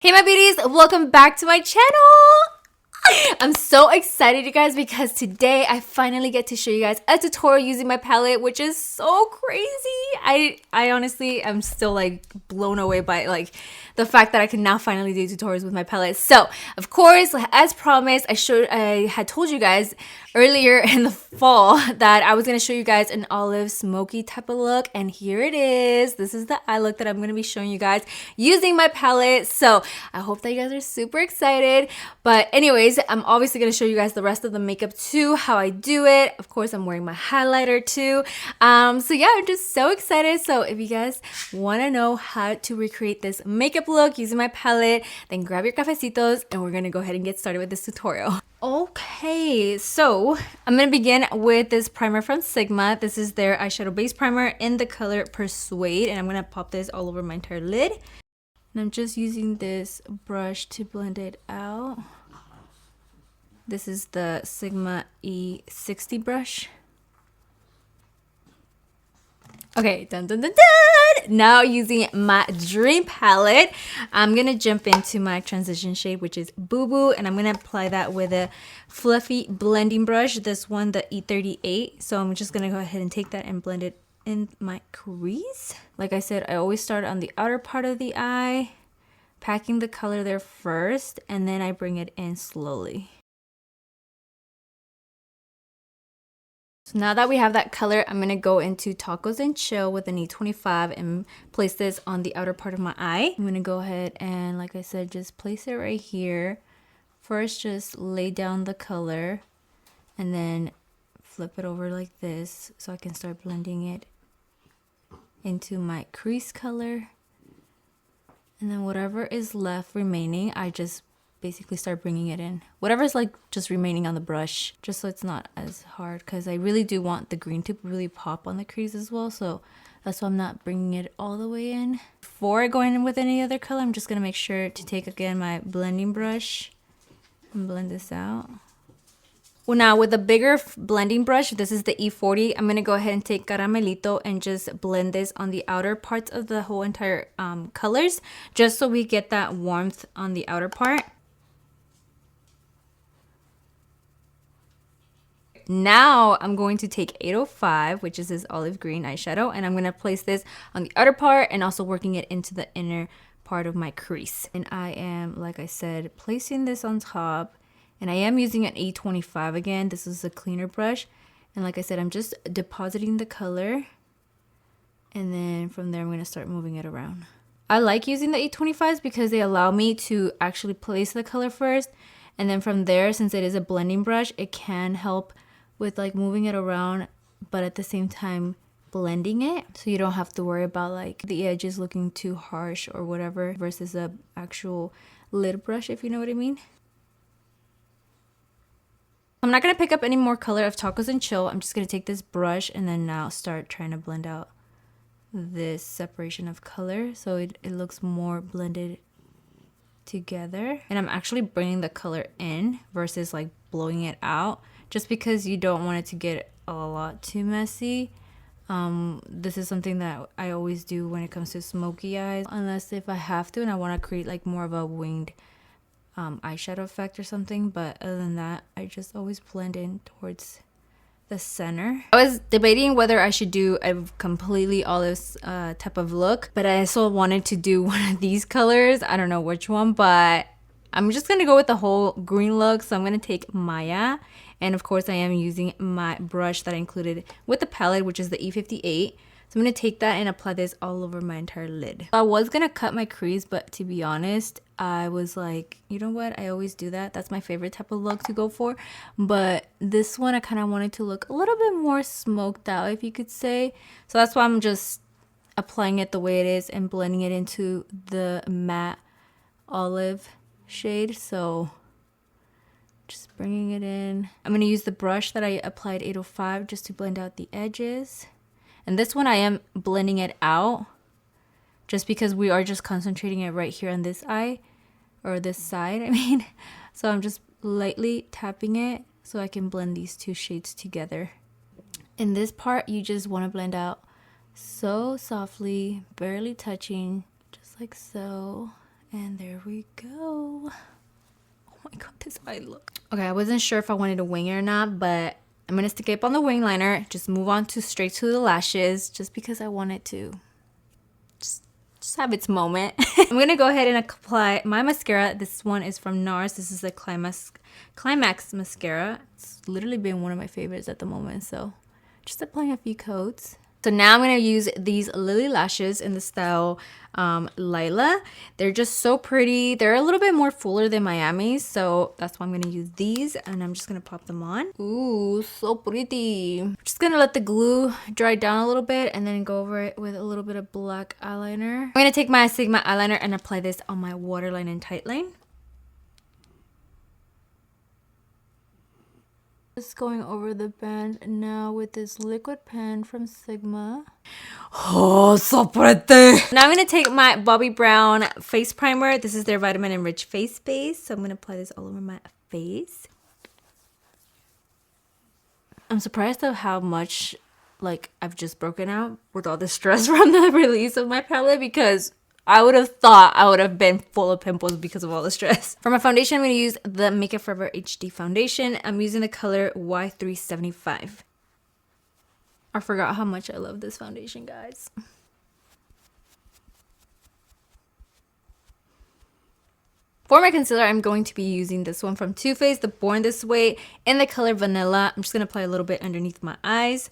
Hey my beauties, welcome back to my channel. I'm so excited you guys because today I finally get to show you guys a tutorial using my palette, which is so crazy. I honestly am still like blown away by like the fact that I can now finally do tutorials with my palette. So of course, as promised, I had told you guys earlier in the fall that I was going to show you guys an olive smoky type of look, and here it is. This is the eye look that I'm going to be showing you guys using my palette. So I hope that you guys are super excited. But anyways, I'm obviously going to show you guys the rest of the makeup too, how I do it. Of course, I'm wearing my highlighter too. So yeah, I'm just so excited. So if you guys want to know how to recreate this makeup look using my palette, then grab your cafecitos and we're going to go ahead and get started with this tutorial. Okay, so I'm going to begin with this primer from Sigma. This is their eyeshadow base primer in the color Persuade, and I'm going to pop this all over my entire lid. And I'm just using this brush to blend it out. This is the Sigma E60 brush. Okay, dun dun dun dun! Now using my dream palette, I'm gonna jump into my transition shade, which is Booboo, and I'm gonna apply that with a fluffy blending brush. This one, the E38. So I'm just gonna go ahead and take that and blend it in my crease. Like I said, I always start on the outer part of the eye, packing the color there first, and then I bring it in slowly. So now that we have that color, I'm going to go into Tacos and Chill with an E25 and place this on the outer part of my eye. I'm going to go ahead and, like I said, just place it right here. First, just lay down the color and then flip it over like this so I can start blending it into my crease color. And then whatever is left remaining, I just basically start bringing it in. Whatever's like just remaining on the brush, just so it's not as hard, because I really do want the green to really pop on the crease as well. So that's why I'm not bringing it all the way in. Before I go in with any other color, I'm just going to make sure to take again my blending brush and blend this out. Well, now with a bigger blending brush, this is the E40, I'm going to go ahead and take Caramelito and just blend this on the outer parts of the whole entire colors, just so we get that warmth on the outer part. Now I'm going to take 805, which is this olive green eyeshadow, and I'm going to place this on the outer part and also working it into the inner part of my crease. And I am, like I said, placing this on top, and I am using an E25 again. This is a cleaner brush, and like I said, I'm just depositing the color, and then from there I'm going to start moving it around. I like using the E25s because they allow me to actually place the color first, and then from there, since it is a blending brush, it can help with like moving it around, but at the same time blending it, so you don't have to worry about like the edges looking too harsh or whatever, versus a actual lid brush, if you know what I mean. I'm not going to pick up any more color of Tacos and Chill. I'm just going to take this brush and then now start trying to blend out this separation of color so it looks more blended together. And I'm actually bringing the color in versus like blowing it out, just because you don't want it to get a lot too messy. This is something that I always do when it comes to smoky eyes, unless if I have to and I want to create like more of a winged eyeshadow effect or something. But other than that, I just always blend in towards the center. I was debating whether I should do a completely olive type of look, but I also wanted to do one of these colors. I don't know which one, but I'm just gonna go with the whole green look. So I'm gonna take Maya, and of course I am using my brush that I included with the palette, which is the E58. So I'm gonna take that and apply this all over my entire lid. I was gonna cut my crease, but to be honest, I was like, you know what, I always do that. That's my favorite type of look to go for. But this one I kind of wanted to look a little bit more smoked out, if you could say. So that's why I'm just applying it the way it is and blending it into the matte olive shade. So just bringing it in. I'm going to use the brush that I applied 805 just to blend out the edges. And this one I am blending it out just because we are just concentrating it right here on this eye, or this side, I mean. So I'm just lightly tapping it so I can blend these two shades together. In this part, you just want to blend out so softly, barely touching, just like so. And there we go. Oh my god, this eye look. Okay, I wasn't sure if I wanted to wing it or not, but I'm gonna stick it up on the wing liner. Just move on to straight to the lashes, just because I wanted to just have its moment. I'm gonna go ahead and apply my mascara. This one is from NARS. This is the Climax mascara. It's literally been one of my favorites at the moment, so just applying a few coats. So now I'm going to use these Lily lashes in the style Lila. They're just so pretty. They're a little bit more fuller than Miami's, so that's why I'm going to use these, and I'm just going to pop them on. Ooh, so pretty. I'm just going to let the glue dry down a little bit and then go over it with a little bit of black eyeliner. I'm going to take my Sigma eyeliner and apply this on my waterline and tight line. Just going over the band now with this liquid pen from Sigma. Oh, so pretty. Now I'm going to take my Bobbi Brown face primer. This is their vitamin enriched face base. So I'm going to apply this all over my face. I'm surprised of how much like I've just broken out with all the stress from the release of my palette, because I would have thought I would have been full of pimples because of all the stress. For my foundation, I'm going to use the Makeup Forever HD foundation. I'm using the color Y375. I forgot how much I love this foundation, guys. For my concealer, I'm going to be using this one from Too Faced, the Born This Way, in the color Vanilla. I'm just going to apply a little bit underneath my eyes.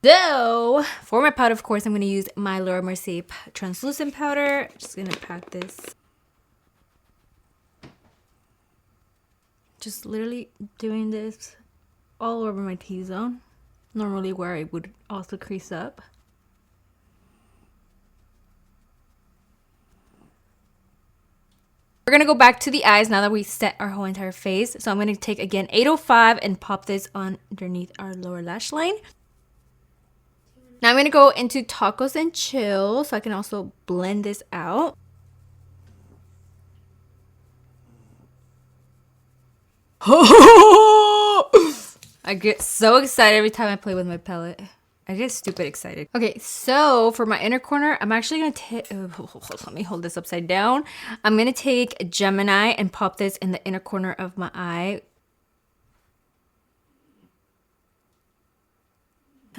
So, for my powder, of course, I'm going to use my Laura Mercier translucent powder. Just going to pack this. Just literally doing this all over my T-zone. Normally where I would also crease up. We're going to go back to the eyes now that we set our whole entire face. So I'm going to take, again, 805 and pop this on underneath our lower lash line. Now I'm going to go into Tacos and Chill so I can also blend this out. I get so excited every time I play with my palette. I get stupid excited. Okay, so for my inner corner, I'm actually going to take... let me hold this upside down. I'm going to take Gemini and pop this in the inner corner of my eye.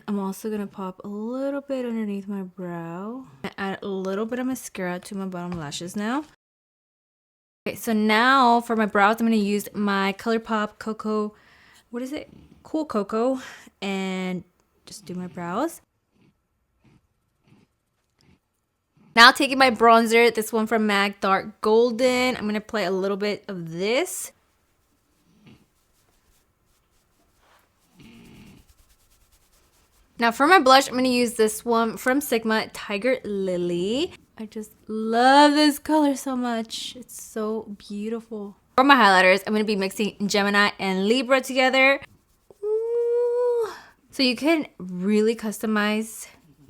I'm also going to pop a little bit underneath my brow. Add a little bit of mascara to my bottom lashes now. Okay, so now for my brows, I'm going to use my Colourpop Cocoa, what is it? Cool Cocoa, and just do my brows. Now taking my bronzer, this one from MAC Dark Golden. I'm going to apply a little bit of this. Now for my blush, I'm going to use this one from Sigma, Tiger Lily. I just love this color so much. It's so beautiful. For my highlighters, I'm going to be mixing Gemini and Libra together. Ooh. So you can really customize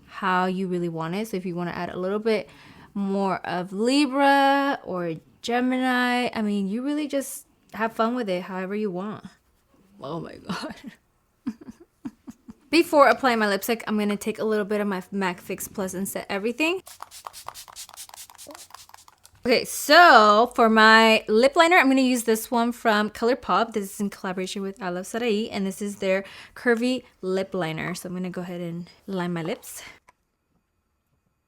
how you really want it. So if you want to add a little bit more of Libra or Gemini, I mean, you really just have fun with it however you want. Oh my god. Before applying my lipstick, I'm going to take a little bit of my MAC Fix Plus and set everything. Okay, so for my lip liner, I'm going to use this one from Colourpop. This is in collaboration with iluvsarahii, and this is their curvy lip liner. So I'm going to go ahead and line my lips.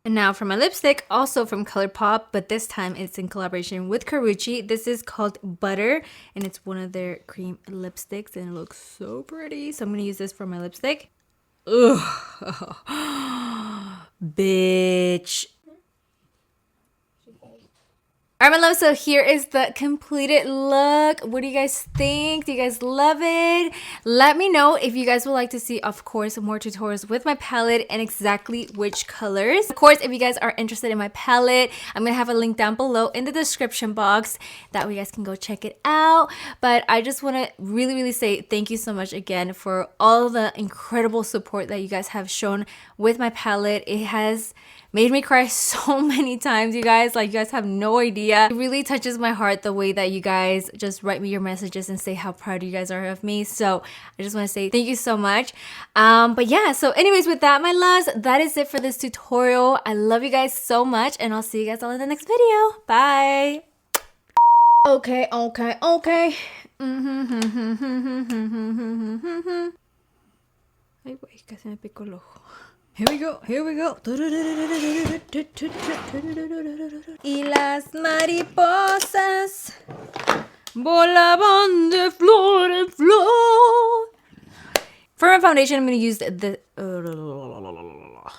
And now for my lipstick, also from Colourpop, but this time it's in collaboration with Karrueche. This is called Butter, and it's one of their cream lipsticks, and it looks so pretty. So I'm going to use this for my lipstick. Ugh. Bitch. Alright, my love, so here is the completed look. What do you guys think? Do you guys love it? Let me know if you guys would like to see, of course, more tutorials with my palette and exactly which colors. Of course, if you guys are interested in my palette, I'm gonna have a link down below in the description box. That way you guys can go check it out. But I just want to really say thank you so much again for all the incredible support that you guys have shown with my palette. It has made me cry so many times, you guys. Like, you guys have no idea. It really touches my heart the way that you guys just write me your messages and say how proud you guys are of me. So I just want to say thank you so much. But yeah, so anyways, with that, my loves, that is it for this tutorial. I love you guys so much, and I'll see you guys all in the next video. Bye. Okay. Ay, güey, casi me picó el ojo. Here we go. Y las mariposas volaban de flor en flor. For my foundation, I'm going to use the...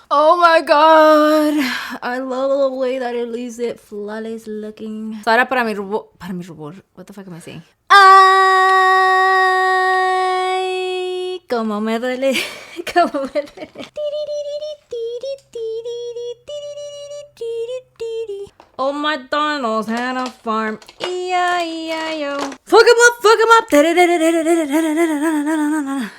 Oh my god. I love the way that it leaves it flawless looking. So ahora para mi rubor. What the fuck am I saying? Ay, como me duele. Como me duele. Oh, my Donald's had a farm. E-I-E-I-O. Fuck him up.